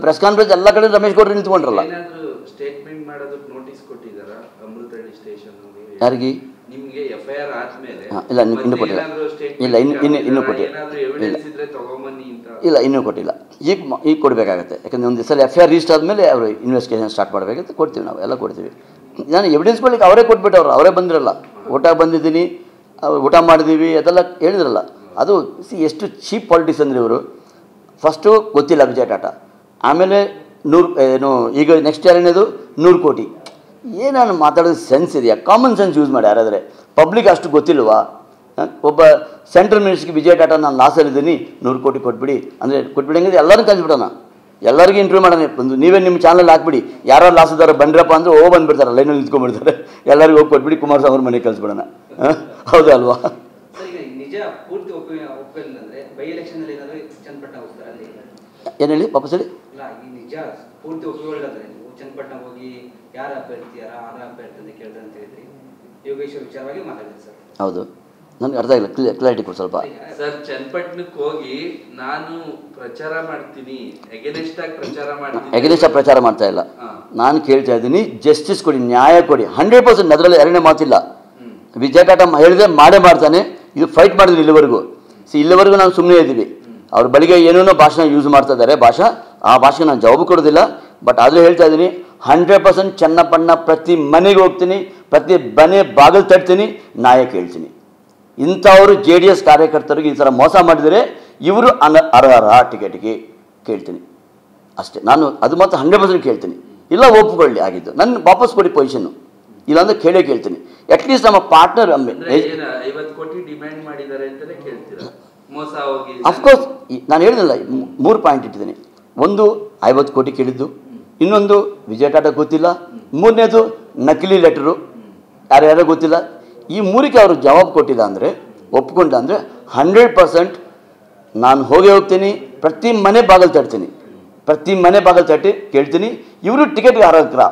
Press conference ಎಲ್ಲ ಕಡೆ ರಮೇಶ್ ಗೌಡ್ರು ನಿಂತ್ಕೊಂಡ್ರಲ್ಲ. ಸ್ಟೇಟ್ಮೆಂಟ್ ಮಾಡೋದಕ್ಕೆ ನೋಟಿಸ್ ಕೊಟ್ಟಿದ್ದಾರಾ ಅಮೃತಹಳ್ಳಿ ಸ್ಟೇಷನ್ ಯಾರಿಗೆ? ನಿಮಗೆ ಎಫ್ಐಆರ್ ಆದ್ಮೇಲೆ ಇಲ್ಲ ಇನ್ನೂ ಕೊಟ್ಟಿಲ್ಲ. ಇಲ್ಲ ಇನ್ನೂ ಕೊಟ್ಟಿಲ್ಲ. ಇಲ್ಲ ಇನ್ನೂ ಕೊಟ್ಟಿಲ್ಲ. ಈಗ ಕೊಡಬೇಕಾಗತ್ತೆ. ಯಾಕಂದರೆ ಒಂದು ಸಲ ಎಫ್ ಐ ಆರ್ ರಿಜಿಸ್ಟರ್ ಆದಮೇಲೆ ಅವರು ಇನ್ವೆಸ್ಟಿಗೇಷನ್ ಸ್ಟಾರ್ಟ್ ಮಾಡಬೇಕಂತ ಕೊಡ್ತೀವಿ, ನಾವು ಎಲ್ಲ ಕೊಡ್ತೀವಿ. ನಾನು ಎವಿಡೆನ್ಸ್ ಕೊಡ್ಲಿಕ್ಕೆ ಅವರೇ ಕೊಟ್ಬಿಟ್ಟವ್ರು, ಅವರೇ ಬಂದಿರಲ್ಲ. ಊಟ ಬಂದಿದ್ದೀನಿ, ಊಟ ಮಾಡಿದ್ದೀವಿ ಅದೆಲ್ಲ ಹೇಳಿದ್ರಲ್ಲ. ಅದು ಎಷ್ಟು ಚೀಪ್ ಪಾಲಿಟಿಕ್ಸ್ ಅಂದರೆ ಇವರು. ಫಸ್ಟು ಗೊತ್ತಿಲ್ಲ ವಿಜಯ್ ಟಾಟಾ, ಆಮೇಲೆ 100 ಈಗ ನೆಕ್ಸ್ಟ್ ಯಾರೇನದು 100 ಕೋಟಿ. ಏನಾನು ಮಾತಾಡೋದು ಸೆನ್ಸ್ ಇದೆಯಾ? ಕಾಮನ್ ಸೆನ್ಸ್ ಯೂಸ್ ಮಾಡಿ ಯಾರಾದರೆ. ಪಬ್ಲಿಕ್ ಅಷ್ಟು ಗೊತ್ತಿಲ್ವಾ? ಒಬ್ಬ ಸೆಂಟ್ರಲ್ ಮಿನಿಸ್ಟ್ರಿಗೆ ವಿಜಯ್ ಟಾಟಾ ನಾನು ಲಾಸಲ್ಲಿದ್ದೀನಿ 100 ಕೋಟಿ ಕೊಟ್ಬಿಡಿ ಅಂದರೆ ಕೊಟ್ಬಿಡಿ ಹಂಗಿದ್ರೆ ಎಲ್ಲರೂ ಕಲಿಸ್ಬಿಡೋಣ, ಎಲ್ಲರಿಗೂ ಇಂಟರ್ವ್ಯೂ ಮಾಡೋಣ. ಒಂದು ನೀವೇ ನಿಮ್ಮ ಚಾನಲ್ ಹಾಕ್ಬಿಡಿ, ಯಾರು ಲಾಸ್ ಇದ್ದಾರೆ ಬಂದ್ರಪ್ಪ ಅಂದರೆ ಬಂದುಬಿಡ್ತಾರೆ, ಲೈನಲ್ಲಿ ನಿಂತ್ಕೊಂಡ್ಬಿಡ್ತಾರೆ. ಎಲ್ಲರಿಗೂ ಹೋಗಿ ಕೊಟ್ಬಿಡಿ, ಕುಮಾರಸ್ವಾಮಿ ಅವ್ರ ಮನೆಗೆ ಕಳಿಸ್ಬಿಡೋಣ. ಹೌದಾ ಅಲ್ವಾ? ಏನು ಹೇಳಿ ವಾಪಸ್ ಹೇಳಿ. ಹೌದು, ನನಗೆ ಅರ್ಥ ಆಗಿಲ್ಲ, ಕ್ಲಾರಿಟಿ ಕೊಡಿ ಸ್ವಲ್ಪ. ಸರ್, ಚನ್ನಪಟ್ಟಣಕ್ಕೆ ಹೋಗಿ ನಾನು ಪ್ರಚಾರ ಮಾಡ್ತೀನಿ, ಎಗೇನೆಸ್ಟ್ ಪ್ರಚಾರ ಮಾಡ್ತಾ ಇಲ್ಲ. ನಾನು ಕೇಳ್ತಾ ಇದ್ದೀನಿ, ಜಸ್ಟಿಸ್ ಕೊಡಿ, ನ್ಯಾಯ ಕೊಡಿ. 100% ಅದರಲ್ಲಿ ಎರಡನೇ ಮಾತಿಲ್ಲ. ವಿಜಯ್ ಟಾಟಾ ಹೇಳಿದ್ರೆ ಮಾಡೇ ಮಾಡ್ತಾನೆ. ಇದು ಫೈಟ್ ಮಾಡಿದ್ವಿ ಇಲ್ಲಿವರೆಗೂ. ಇಲ್ಲಿವರೆಗೂ ನಾವು ಸುಮ್ಮನೆ ಇದ್ದೀವಿ. ಅವ್ರ ಬಳಿಗೆ ಏನೇನೋ ಭಾಷಣ ಯೂಸ್ ಮಾಡ್ತಾ ಇದ್ದಾರೆ. ಆ ಭಾಷೆಗೆ ನಾನು ಜವಾಬು ಕೊಡೋದಿಲ್ಲ. ಬಟ್ ಆದರೂ ಹೇಳ್ತಾ ಇದ್ದೀನಿ, 100% ಚನ್ನಪಣ್ಣ ಪ್ರತಿ ಮನೆಗೆ ಹೋಗ್ತೀನಿ, ಪ್ರತಿ ಮನೆ ಬಾಗಿಲು ತಟ್ತೀನಿ, ನ್ಯಾಯ ಕೇಳ್ತೀನಿ. ಇಂಥವರು JDS ಕಾರ್ಯಕರ್ತರಿಗೆ ಈ ಥರ ಮೋಸ ಮಾಡಿದರೆ ಇವರು ಅರ್ಹರ ಟಿಕೆಟ್ಗೆ ಕೇಳ್ತೀನಿ ಅಷ್ಟೇ. ನಾನು ಅದು ಮಾತ್ರ 100% ಕೇಳ್ತೀನಿ. ಇಲ್ಲ ಒಪ್ಪಿಕೊಳ್ಳಿ ಆಗಿದ್ದು, ನನ್ನ ವಾಪಸ್ ಕೊಡಿ ಪೊಸಿಷನ್ನು, ಇಲ್ಲಾಂದ್ರೆ ಕೇಳ್ತೀನಿ. ಅಟ್ಲೀಸ್ಟ್ ನಮ್ಮ ಪಾರ್ಟ್ನರ್ 50 ಕೋಟಿ ಡಿಮ್ಯಾಂಡ್ ಮಾಡಿದ್ದಾರೆ ಅಂತಲೇ ಕೇಳ್ತೀರಾ? ಮೋಸ ಹೋಗಿ ಅಫ್ಕೋರ್ಸ್ ನಾನು ಹೇಳಿದ್ನಲ್ಲ, 3 ಪಾಯಿಂಟ್ ಇಟ್ಟಿದ್ದೀನಿ. ಒಂದು 50 ಕೋಟಿ ಕೇಳಿದ್ದು, ಇನ್ನೊಂದು ವಿಜಯ್ ಟಾಟಾ ಗೊತ್ತಿಲ್ಲ, ಮೂರನೇದು ನಕಲಿ ಲೆಟರು ಯಾರ್ಯಾರೋ ಗೊತ್ತಿಲ್ಲ. ಈ 3ಕ್ಕೆ ಅವರು ಜವಾಬು ಕೊಟ್ಟಿಲ್ಲ ಅಂದರೆ, ಒಪ್ಕೊಂಡ ಅಂದರೆ 100% ನಾನು ಹೋಗ್ತೀನಿ, ಪ್ರತಿ ಮನೆ ಬಾಗಿಲು ತಟ್ತೀನಿ, ಪ್ರತಿ ಮನೆ ಬಾಗಿಲು ತಟ್ಟಿ ಕೇಳ್ತೀನಿ, ಇವರು ಟಿಕೆಟ್ಗೆ ಅರ್ಹರ.